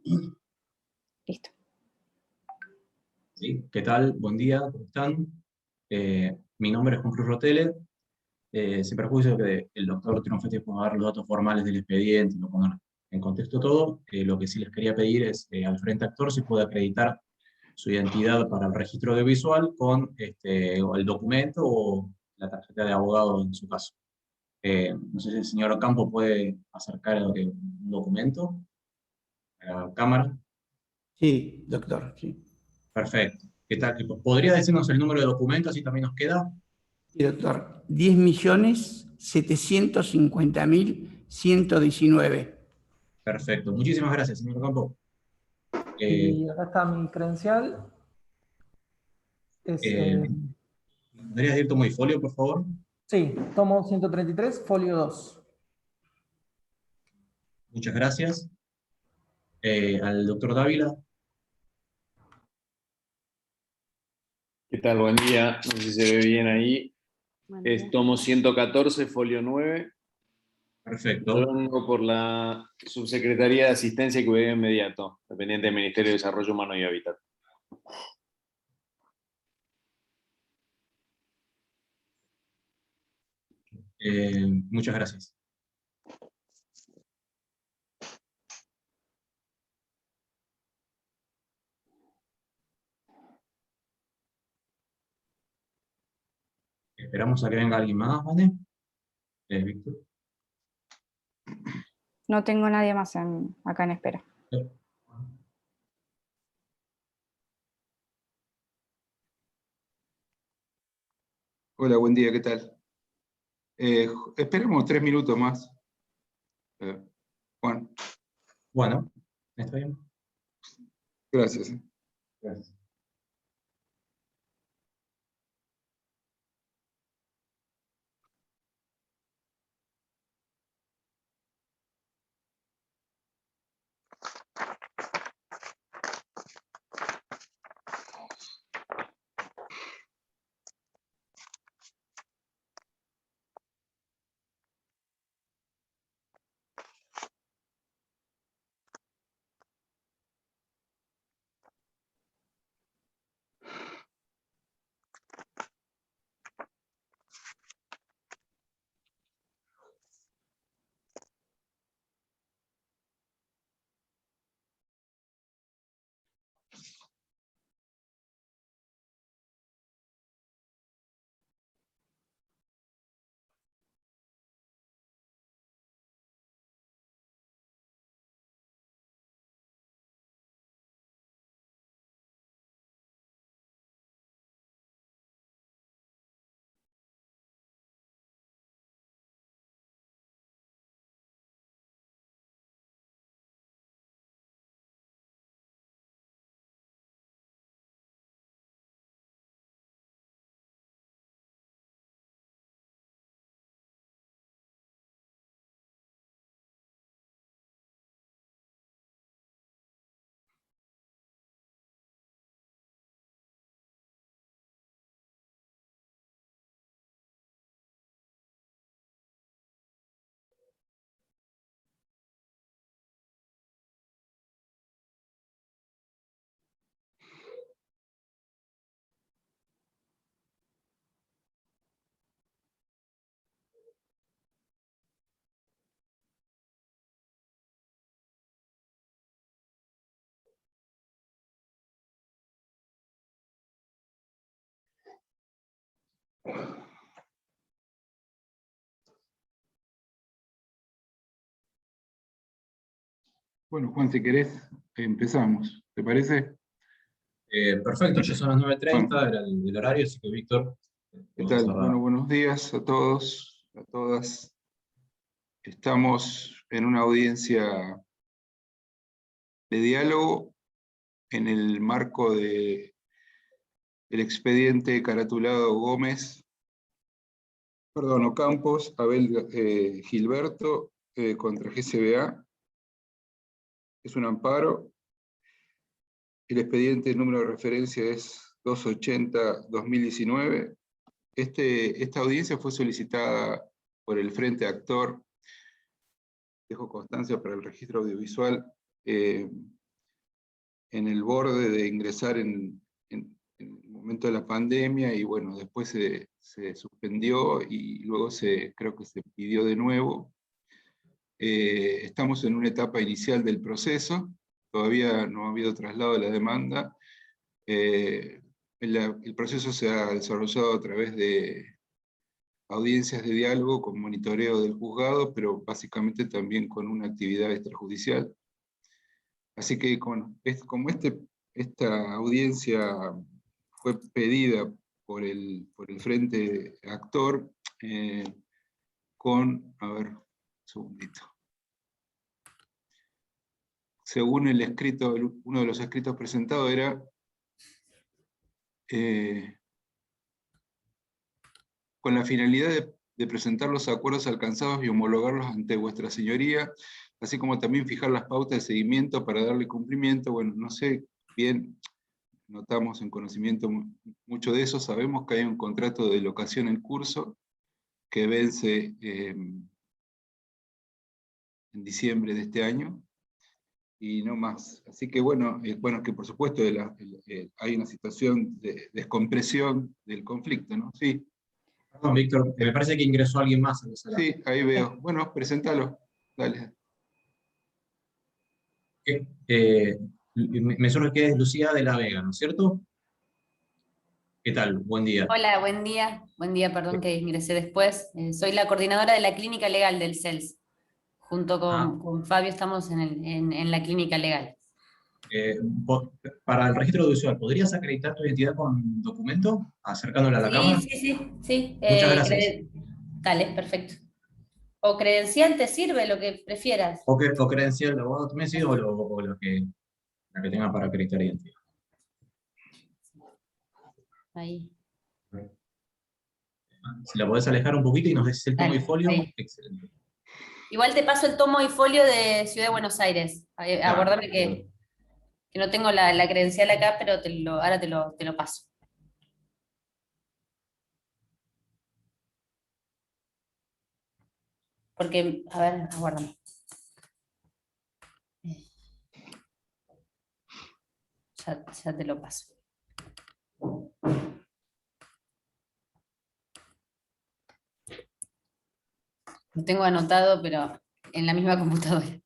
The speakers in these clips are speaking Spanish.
Listo. ¿Sí? ¿Qué tal? Buen día, ¿cómo están? Mi nombre es Juan Cruz Rotele. Sin perjuicio que el doctor Triunfetti pueda dar los datos formales del expediente y lo poner en contexto todo, lo que sí les quería pedir es al frente actor si puede acreditar su identidad para el registro audiovisual con o el documento o la tarjeta de abogado en su caso. No sé si el señor Ocampo puede acercar un documento a la cámara. Sí, doctor, sí. Perfecto. ¿Qué tal? ¿Podría decirnos el número de documentos así también nos queda? Sí, doctor. 10.750.119. Perfecto. Muchísimas gracias, señor Ocampo. Y acá está mi credencial. ¿Podrías decir tomo y folio, por favor? Sí, tomo 133, folio 2. Muchas gracias. Al doctor Dávila. ¿Qué tal? Buen día. No sé si se ve bien ahí. Tomo 114, folio 9. Perfecto. Yo vengo por la Subsecretaría de Asistencia y Cuidado Inmediato, dependiente del Ministerio de Desarrollo Humano y Hábitat. Muchas gracias. Esperamos a que venga alguien más, ¿vale? Víctor. No tengo nadie más acá en espera. Hola, buen día, ¿qué tal? Esperemos 3 minutos más. Juan. Bueno, ¿está bien? Gracias. Gracias. Bueno, Juan, si querés, empezamos. ¿Te parece? Perfecto, ya son las 9:30, Bueno. era el horario, así que Víctor. ¿Qué tal? Bueno, buenos días a todos, a todas. Estamos en una audiencia de diálogo en el marco del expediente caratulado Ocampos, Abel Gilberto contra GCBA. Es un amparo. El expediente, el número de referencia es 280-2019. Esta audiencia fue solicitada por el Frente Actor, dejo constancia para el registro audiovisual, en el borde de ingresar en el momento de la pandemia, y bueno, después se suspendió y luego creo que se pidió de nuevo. Estamos en una etapa inicial del proceso, todavía no ha habido traslado de la demanda. El proceso se ha desarrollado a través de audiencias de diálogo con monitoreo del juzgado, pero básicamente también con una actividad extrajudicial. Así que como esta audiencia fue pedida por el frente actor, a ver, un segundito. Según el escrito, uno de los escritos presentados era con la finalidad de presentar los acuerdos alcanzados y homologarlos ante vuestra señoría, así como también fijar las pautas de seguimiento para darle cumplimiento. Bueno, no sé bien, notamos en conocimiento mucho de eso, sabemos que hay un contrato de locación en curso que vence en diciembre de este año, y no más. Así que bueno, que por supuesto hay una situación de descompresión del conflicto, ¿no? Sí. Perdón, Víctor, me parece que ingresó alguien más a la sala. Sí, ahí veo. Bueno, preséntalo. Dale. Me surge que es Lucía de la Vega, ¿no es cierto? ¿Qué tal? Buen día. Hola, buen día. Buen día, perdón que ingresé después. Soy la coordinadora de la clínica legal del CELS. Junto con Fabio estamos en la clínica legal. Para el registro audiovisual, ¿podrías acreditar tu identidad con documento? Acercándola a la cámara. Sí. Muchas gracias. Dale, perfecto. O credencial, te sirve, lo que prefieras. O credencial de abogado también, sí, o la que tenga para acreditar identidad. Ahí. Si la podés alejar un poquito y nos decís el tomo y Dale, folio, ahí. excelente. Igual te paso el tomo y folio de Ciudad de Buenos Aires. Aguardame que no tengo la credencial acá, pero ahora te lo paso. Porque, a ver, aguárdame. Ya te lo paso. Lo tengo anotado, pero en la misma computadora.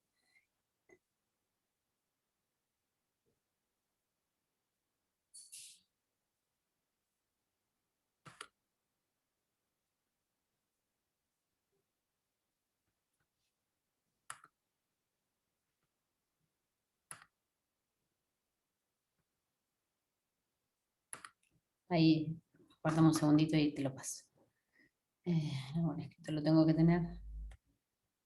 Ahí, guardamos un segundito y te lo paso. Bueno, es que esto lo tengo que tener.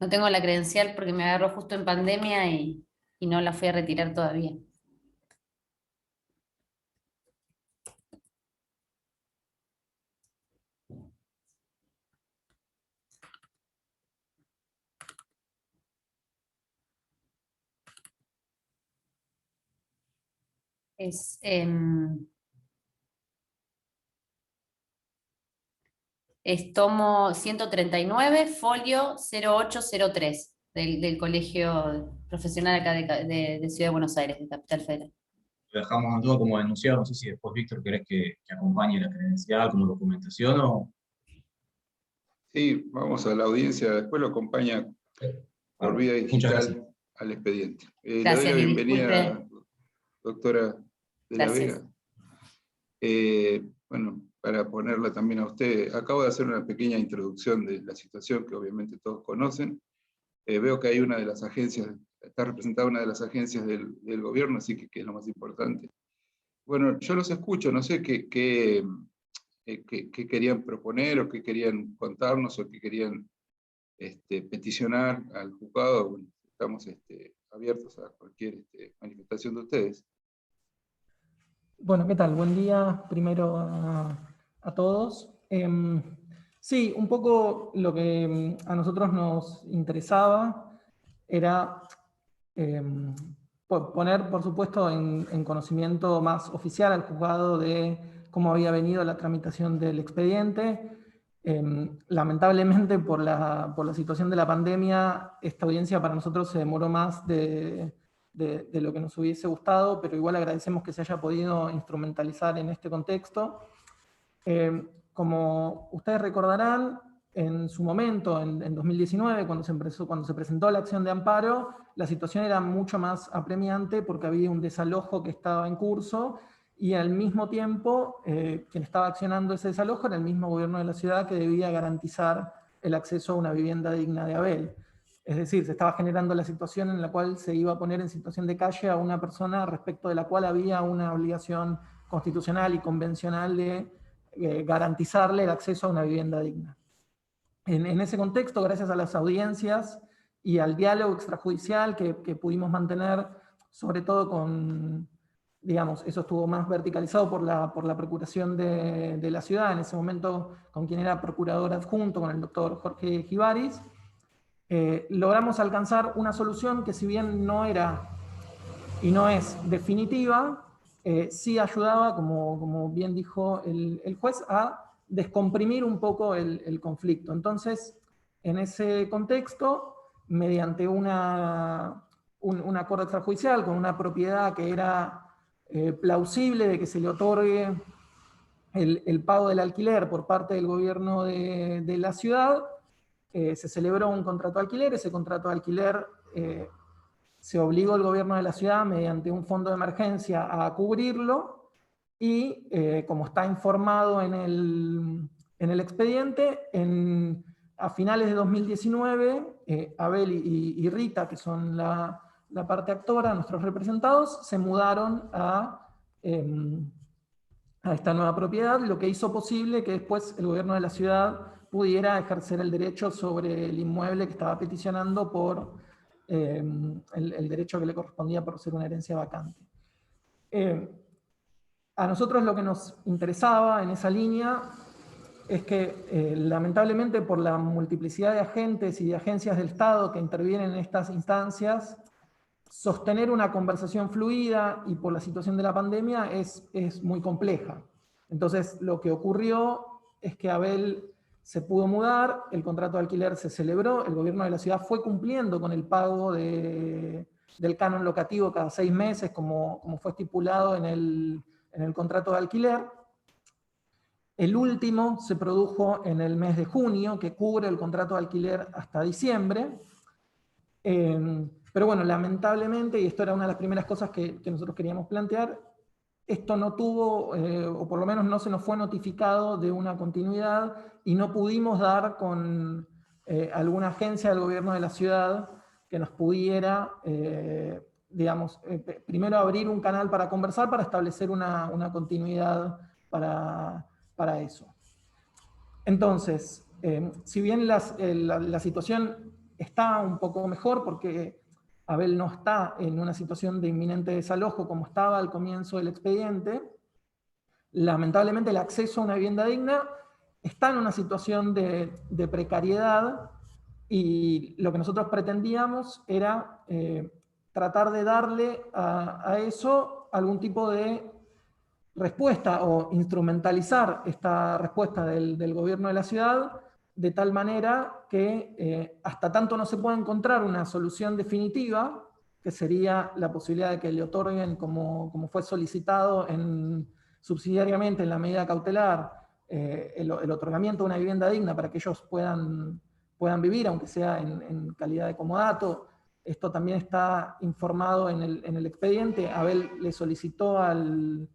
No tengo la credencial porque me agarró justo en pandemia y no la fui a retirar todavía. Es tomo 139, folio 0803, del Colegio Profesional acá de Ciudad de Buenos Aires, de Capital Federal. Lo dejamos todo como denunciado, no sé si después, Víctor, querés que acompañe la credencial como documentación o... Sí, vamos a la audiencia, después lo acompaña por vía digital al expediente. Le doy la bienvenida, doctora de la Vega. Bueno, para ponerla también a usted, acabo de hacer una pequeña introducción de la situación que obviamente todos conocen. Veo que hay una de las agencias, está representada una de las agencias del gobierno, así que es lo más importante. Bueno, yo los escucho, no sé qué querían proponer, o qué querían contarnos, o qué querían peticionar al juzgado. Bueno, estamos abiertos a cualquier manifestación de ustedes. Bueno, ¿qué tal? Buen día primero a todos. Sí, un poco lo que a nosotros nos interesaba era poner, por supuesto, en conocimiento más oficial al juzgado de cómo había venido la tramitación del expediente. Lamentablemente, por la situación de la pandemia, esta audiencia para nosotros se demoró más de de lo que nos hubiese gustado, pero igual agradecemos que se haya podido instrumentalizar en este contexto. Como ustedes recordarán, en su momento, en 2019, cuando se presentó la acción de amparo, la situación era mucho más apremiante porque había un desalojo que estaba en curso y al mismo tiempo quien estaba accionando ese desalojo era el mismo gobierno de la ciudad que debía garantizar el acceso a una vivienda digna de Abel. Es decir, se estaba generando la situación en la cual se iba a poner en situación de calle a una persona respecto de la cual había una obligación constitucional y convencional de garantizarle el acceso a una vivienda digna. En ese contexto, gracias a las audiencias y al diálogo extrajudicial que pudimos mantener, sobre todo con, digamos, eso estuvo más verticalizado por la Procuración de la ciudad, en ese momento con quien era procurador adjunto, con el doctor Jorge Gibaris, logramos alcanzar una solución que, si bien no era y no es definitiva, sí ayudaba, como bien dijo el juez, a descomprimir un poco el conflicto. Entonces, en ese contexto, mediante un acuerdo extrajudicial con una propiedad que era plausible de que se le otorgue el pago del alquiler por parte del gobierno de la ciudad, se celebró un contrato de alquiler. Ese contrato de alquiler se obligó el gobierno de la ciudad mediante un fondo de emergencia a cubrirlo, y como está informado en el expediente, a finales de 2019, Abel y Rita, que son la parte actora, nuestros representados, se mudaron a esta nueva propiedad, lo que hizo posible que después el gobierno de la ciudad pudiera ejercer el derecho sobre el inmueble que estaba peticionando por el derecho que le correspondía por ser una herencia vacante. A nosotros lo que nos interesaba en esa línea es que lamentablemente, por la multiplicidad de agentes y de agencias del Estado que intervienen en estas instancias, sostener una conversación fluida, y por la situación de la pandemia, es muy compleja. Entonces, lo que ocurrió es que Abel se pudo mudar, el contrato de alquiler se celebró, el gobierno de la ciudad fue cumpliendo con el pago del canon locativo cada 6 meses, como fue estipulado en el contrato de alquiler. El último se produjo en el mes de junio, que cubre el contrato de alquiler hasta diciembre. Pero bueno, lamentablemente, y esto era una de las primeras cosas que nosotros queríamos plantear, esto no tuvo, o por lo menos no se nos fue notificado de una continuidad, y no pudimos dar con alguna agencia del gobierno de la ciudad que nos pudiera, digamos, primero abrir un canal para conversar, para establecer una continuidad para eso. Entonces, si bien la situación está un poco mejor, porque Abel no está en una situación de inminente desalojo como estaba al comienzo del expediente, lamentablemente el acceso a una vivienda digna está en una situación de precariedad, y lo que nosotros pretendíamos era tratar de darle a eso algún tipo de respuesta, o instrumentalizar esta respuesta del gobierno de la ciudad, de tal manera que hasta tanto no se pueda encontrar una solución definitiva, que sería la posibilidad de que le otorguen, como fue solicitado subsidiariamente en la medida cautelar, el otorgamiento de una vivienda digna para que ellos puedan vivir, aunque sea en calidad de comodato. Esto también está informado en el expediente. Abel le solicitó al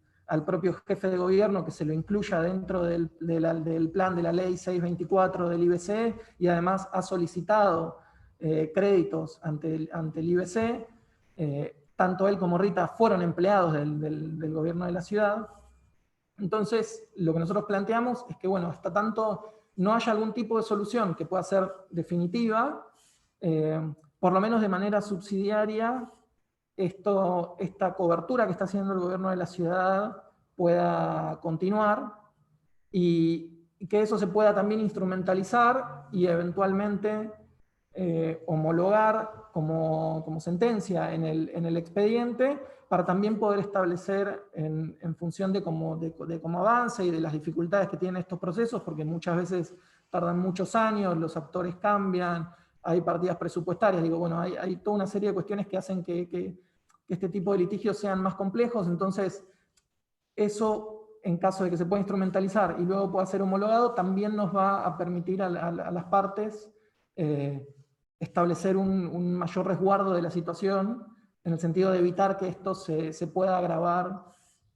propio jefe de gobierno que se lo incluya dentro del plan de la ley 624 del IBC, y además ha solicitado créditos ante el IBC. Tanto él como Rita fueron empleados del gobierno de la ciudad. Entonces, lo que nosotros planteamos es que, bueno, hasta tanto no haya algún tipo de solución que pueda ser definitiva, por lo menos de manera subsidiaria, esta cobertura que está haciendo el gobierno de la ciudad pueda continuar, y que eso se pueda también instrumentalizar y eventualmente homologar como sentencia en el expediente, para también poder establecer, en función de cómo avance y de las dificultades que tienen estos procesos, porque muchas veces tardan muchos años, los actores cambian, hay partidas presupuestarias, digo, bueno, hay toda una serie de cuestiones que hacen que que este tipo de litigios sean más complejos, entonces eso, en caso de que se pueda instrumentalizar y luego pueda ser homologado, también nos va a permitir a las partes establecer un mayor resguardo de la situación, en el sentido de evitar que esto se pueda agravar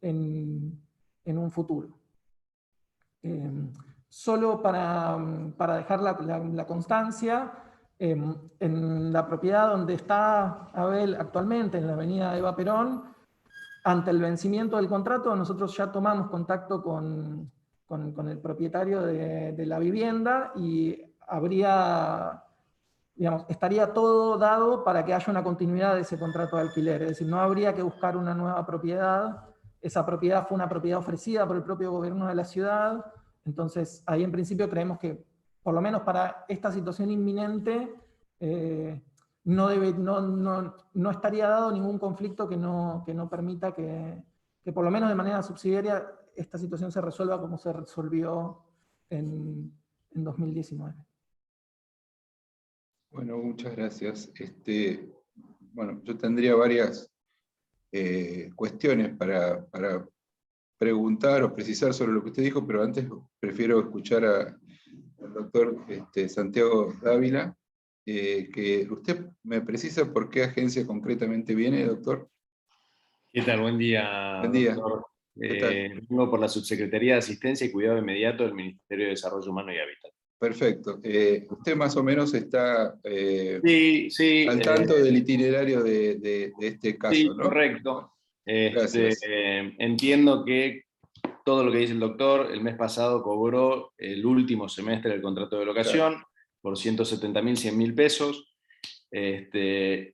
en un futuro. Solo para dejar la constancia, en la propiedad donde está Abel actualmente, en la avenida Eva Perón, ante el vencimiento del contrato, nosotros ya tomamos contacto con el propietario de la vivienda y estaría todo dado para que haya una continuidad de ese contrato de alquiler. Es decir, no habría que buscar una nueva propiedad. Esa propiedad fue una propiedad ofrecida por el propio gobierno de la ciudad. Entonces, ahí en principio creemos que, por lo menos para esta situación inminente, no estaría dado ningún conflicto que no permita que por lo menos de manera subsidiaria esta situación se resuelva como se resolvió en 2019. Bueno, muchas gracias. Bueno, yo tendría varias cuestiones para preguntar o precisar sobre lo que usted dijo, pero antes prefiero escuchar al doctor Santiago Dávila, que usted me precisa por qué agencia concretamente viene, doctor. ¿Qué tal? Buen día, Buen día. doctor. ¿Qué tal? Vengo por la Subsecretaría de Asistencia y Cuidado Inmediato del Ministerio de Desarrollo Humano y Hábitat. Perfecto. Usted más o menos está Sí, al tanto del itinerario de este caso, sí, ¿no? correcto. Gracias. Entiendo que todo lo que dice el doctor, el mes pasado cobró el último semestre del contrato de locación por 170.000, 100.000 pesos.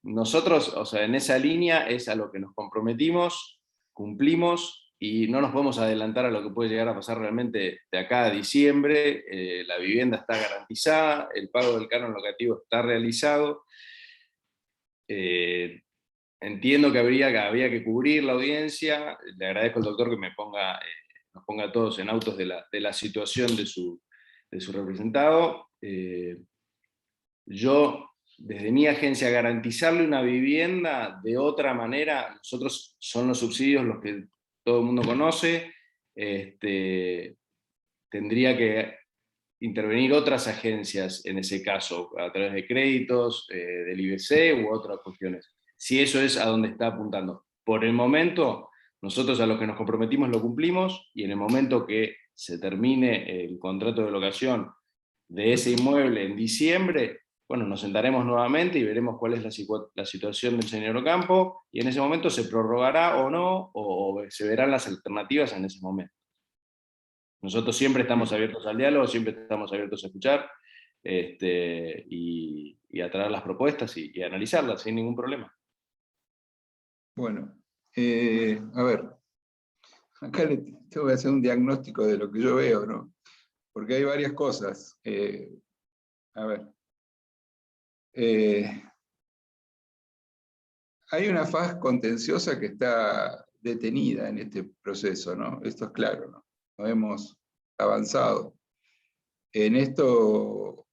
Nosotros, o sea, en esa línea es a lo que nos comprometimos, cumplimos, y no nos podemos adelantar a lo que puede llegar a pasar realmente de acá a diciembre. La vivienda está garantizada, el pago del canon locativo está realizado. Entiendo que había que cubrir la audiencia. Le agradezco al doctor que nos ponga a todos en autos de la situación de su representado. Yo, desde mi agencia, garantizarle una vivienda de otra manera, nosotros son los subsidios los que todo el mundo conoce, tendría que intervenir otras agencias en ese caso, a través de créditos, del IBC u otras cuestiones, si eso es a donde está apuntando. Por el momento, nosotros a lo que nos comprometimos lo cumplimos, y en el momento que se termine el contrato de locación de ese inmueble en diciembre, bueno, nos sentaremos nuevamente y veremos cuál es la situación del señor Ocampo, y en ese momento se prorrogará o no, o se verán las alternativas en ese momento. Nosotros siempre estamos abiertos al diálogo, siempre estamos abiertos a escuchar, y a traer las propuestas y analizarlas sin ningún problema. Bueno, a ver, acá tengo que hacer un diagnóstico de lo que yo veo, ¿no? Porque hay varias cosas. A ver. Hay una faz contenciosa que está detenida en este proceso, ¿no? Esto es claro, ¿no? No hemos avanzado. En esto,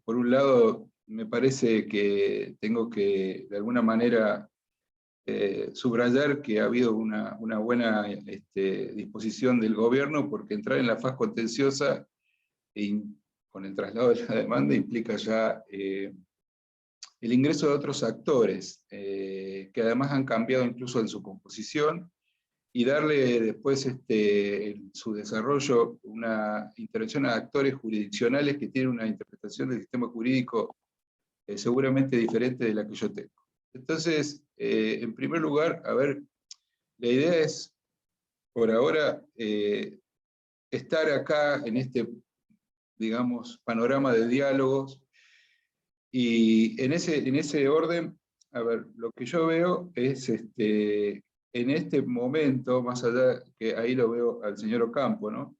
por un lado, me parece que tengo que, de alguna manera, subrayar que ha habido una buena disposición del gobierno, porque entrar en la faz contenciosa con el traslado de la demanda implica ya el ingreso de otros actores, que además han cambiado incluso en su composición, y darle después en su desarrollo una intervención a actores jurisdiccionales que tienen una interpretación del sistema jurídico seguramente diferente de la que yo tengo. Entonces, en primer lugar, a ver, la idea es, por ahora, estar acá en este, digamos, panorama de diálogos, y en ese orden, a ver, lo que yo veo es, en este momento, más allá, que ahí lo veo al señor Ocampo, ¿no?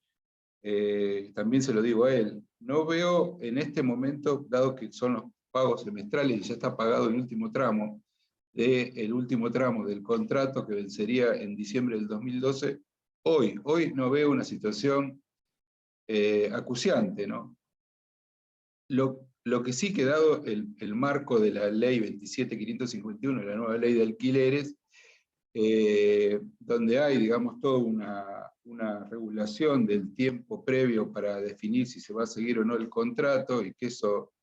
También se lo digo a él, no veo en este momento, dado que son los pagos semestrales y ya está pagado el último tramo, del contrato que vencería en diciembre del 2012, hoy no veo una situación acuciante, ¿no? lo que sí que dado el marco de la ley 27.551, la nueva ley de alquileres, donde hay, digamos, toda una regulación del tiempo previo para definir si se va a seguir o no el contrato, y que eso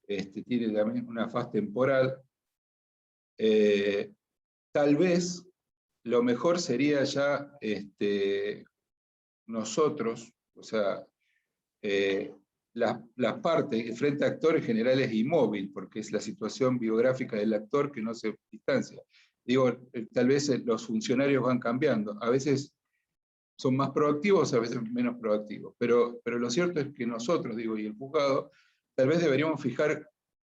tiene también una faz temporal, tal vez lo mejor sería ya nosotros, o sea, las partes, el frente actor en general es inmóvil, porque es la situación biográfica del actor que no se distancia. Digo, tal vez los funcionarios van cambiando, a veces son más proactivos, a veces menos proactivos, pero lo cierto es que nosotros, digo, y el juzgado, tal vez deberíamos fijar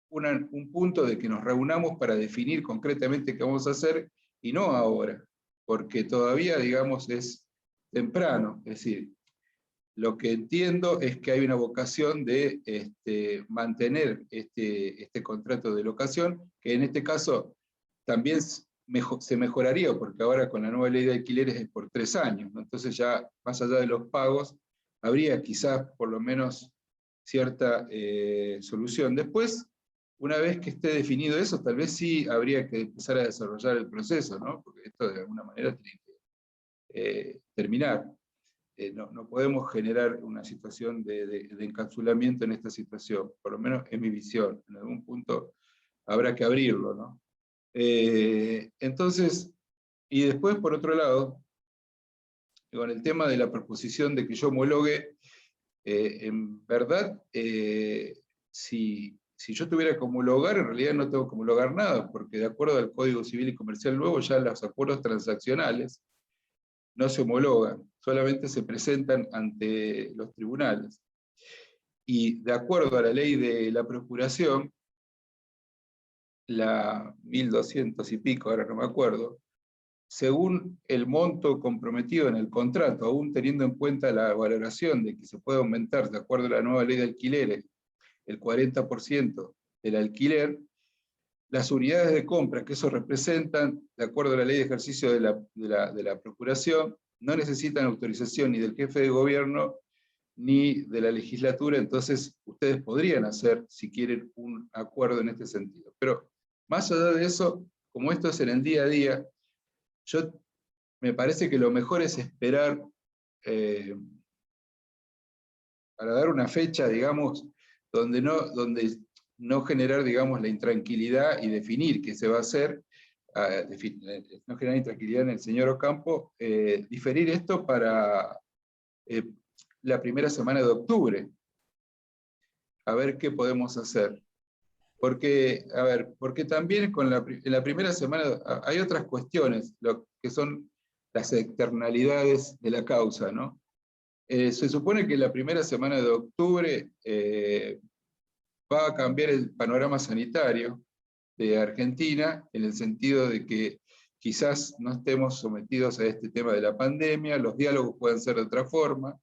un punto de que nos reunamos para definir concretamente qué vamos a hacer, y no ahora, porque todavía, digamos, es temprano. Es decir, lo que entiendo es que hay una vocación de mantener este contrato de locación, que en este caso también se mejoraría, porque ahora con la nueva ley de alquileres es por 3 años, ¿no? Entonces ya, más allá de los pagos, habría quizás por lo menos cierta solución. Después, una vez que esté definido eso, tal vez sí habría que empezar a desarrollar el proceso, ¿no? Porque esto de alguna manera tiene que terminar. No podemos generar una situación de encapsulamiento en esta situación, por lo menos es mi visión. En algún punto habrá que abrirlo, ¿no? Entonces, y después, por otro lado, con el tema de la proposición de que yo homologue, en verdad, si yo tuviera que homologar, en realidad no tengo que homologar nada, porque de acuerdo al Código Civil y Comercial nuevo, ya los acuerdos transaccionales no se homologan, solamente se presentan ante los tribunales. Y de acuerdo a la ley de la procuración, la 1200 y pico, ahora no me acuerdo, según el monto comprometido en el contrato, aún teniendo en cuenta la valoración de que se puede aumentar, de acuerdo a la nueva ley de alquileres, el 40% del alquiler, las unidades de compra que eso representan, de acuerdo a la ley de ejercicio de la procuración, no necesitan autorización ni del jefe de gobierno ni de la legislatura. Entonces ustedes podrían hacer, si quieren, un acuerdo en este sentido. Pero más allá de eso, como esto es en el día a día, me parece que lo mejor es esperar para dar una fecha, digamos, donde no generar, digamos, la intranquilidad y definir qué se va a hacer, no generar intranquilidad en el señor Ocampo, diferir esto para la primera semana de octubre, a ver qué podemos hacer. Porque, a ver, porque también en la primera semana hay otras cuestiones, lo que son las externalidades de la causa, ¿no? Se supone que la primera semana de octubre va a cambiar el panorama sanitario de Argentina, en el sentido de que quizás no estemos sometidos a este tema de la pandemia, los diálogos pueden ser de otra forma,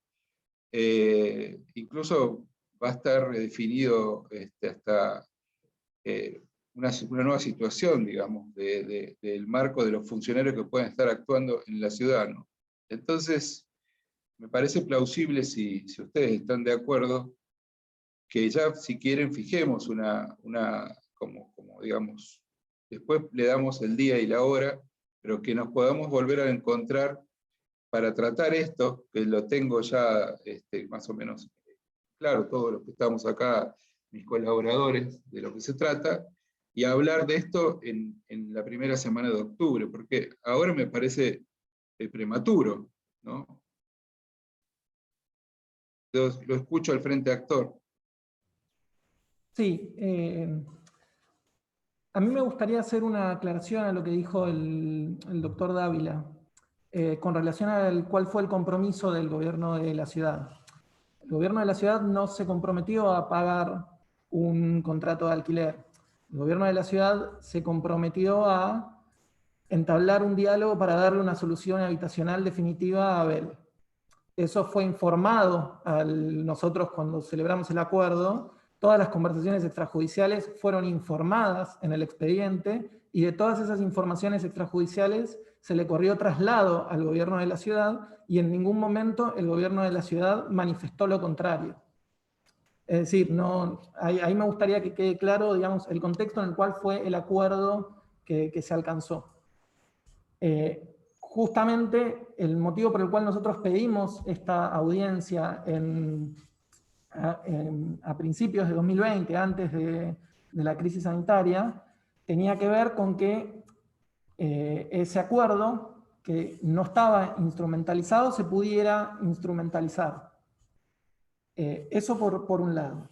incluso va a estar redefinido hasta una nueva situación, digamos, del marco de los funcionarios que pueden estar actuando en la ciudad, ¿no? Entonces, me parece plausible, si ustedes están de acuerdo, que ya, si quieren, fijemos como digamos, después le damos el día y la hora, pero que nos podamos volver a encontrar para tratar esto, que lo tengo ya más o menos claro, todos los que estamos acá, mis colaboradores, de lo que se trata, y hablar de esto en la primera semana de octubre, porque ahora me parece prematuro, ¿no? Lo escucho al frente actor. Sí, a mí me gustaría hacer una aclaración a lo que dijo el doctor Dávila, con relación al cuál fue el compromiso del gobierno de la ciudad. El gobierno de la ciudad no se comprometió a pagar un contrato de alquiler. El gobierno de la ciudad se comprometió a entablar un diálogo para darle una solución habitacional definitiva a Abel. Eso fue informado a nosotros cuando celebramos el acuerdo. Todas las conversaciones extrajudiciales fueron informadas en el expediente, y de todas esas informaciones extrajudiciales se le corrió traslado al gobierno de la ciudad, y en ningún momento el gobierno de la ciudad manifestó lo contrario. Es decir, ahí me gustaría que quede claro, digamos, el contexto en el cual fue el acuerdo que se alcanzó. Justamente el motivo por el cual nosotros pedimos esta audiencia a principios de 2020, antes de la crisis sanitaria, tenía que ver con que ese acuerdo, que no estaba instrumentalizado, se pudiera instrumentalizar. Eso por un lado.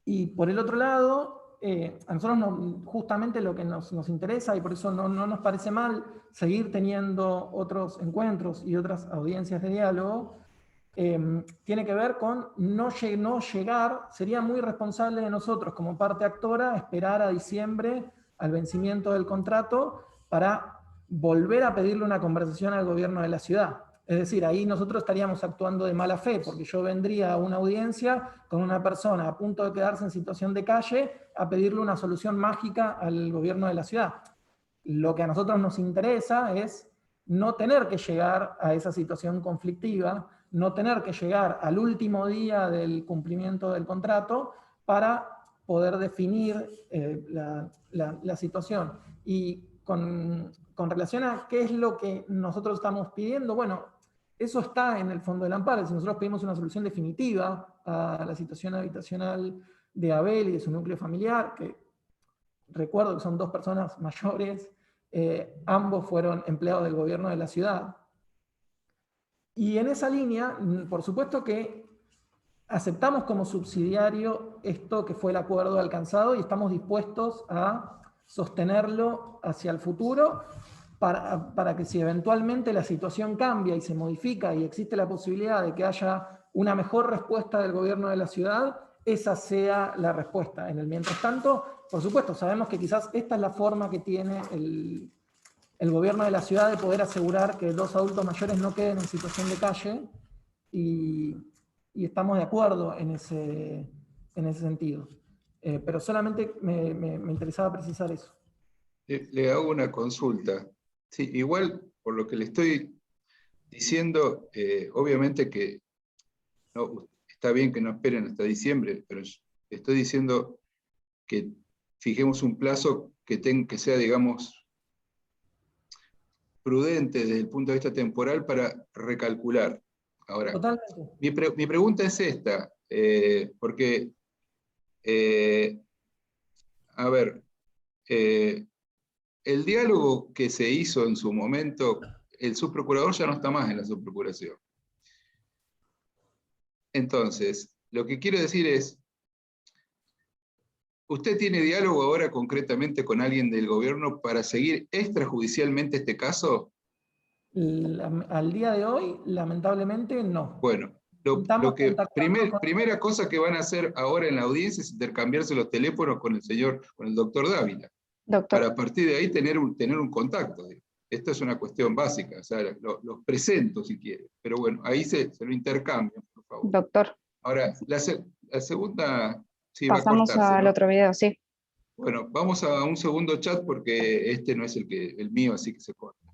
Y por el otro lado, a nosotros justamente lo que nos interesa, y por eso no nos parece mal seguir teniendo otros encuentros y otras audiencias de diálogo, tiene que ver con no llegar, sería muy responsable de nosotros como parte actora esperar a diciembre al vencimiento del contrato para volver a pedirle una conversación al gobierno de la ciudad. Es decir, ahí nosotros estaríamos actuando de mala fe, porque yo vendría a una audiencia con una persona a punto de quedarse en situación de calle a pedirle una solución mágica al gobierno de la ciudad. Lo que a nosotros nos interesa es no tener que llegar a esa situación conflictiva, no tener que llegar al último día del cumplimiento del contrato para poder definir la situación. Y con relación a qué es lo que nosotros estamos pidiendo, bueno, eso está en el fondo del amparo. Si nosotros pedimos una solución definitiva a la situación habitacional de Abel y de su núcleo familiar, que recuerdo que son 2 personas mayores, ambos fueron empleados del gobierno de la ciudad. Y en esa línea, por supuesto que aceptamos como subsidiario esto que fue el acuerdo alcanzado y estamos dispuestos a sostenerlo hacia el futuro para que si eventualmente la situación cambia y se modifica y existe la posibilidad de que haya una mejor respuesta del gobierno de la ciudad, esa sea la respuesta. En el mientras tanto, por supuesto, sabemos que quizás esta es la forma que tiene el gobierno de la ciudad de poder asegurar que 2 adultos mayores no queden en situación de calle, y estamos de acuerdo en ese sentido. Pero solamente me interesaba precisar eso. Le hago una consulta. Sí, igual, por lo que le estoy diciendo, obviamente que no, está bien que no esperen hasta diciembre, pero estoy diciendo que fijemos un plazo que sea, digamos, prudente desde el punto de vista temporal para recalcular. Ahora, Totalmente. mi pregunta es esta, porque, a ver, el diálogo que se hizo en su momento, el subprocurador ya no está más en la subprocuración. Entonces, lo que quiero decir es, ¿usted tiene diálogo ahora concretamente con alguien del gobierno para seguir extrajudicialmente este caso? Al día de hoy, lamentablemente, no. Bueno, primera cosa que van a hacer ahora en la audiencia es intercambiarse los teléfonos con el doctor Dávila. Doctor. Para a partir de ahí tener un contacto. Esto es una cuestión básica, o sea, los presento si quiere, pero bueno, ahí se lo intercambian, por favor. Doctor. Ahora, la segunda... Sí, pasamos al otro video, sí. Bueno, vamos a un segundo chat porque este no es el mío, así que se corta.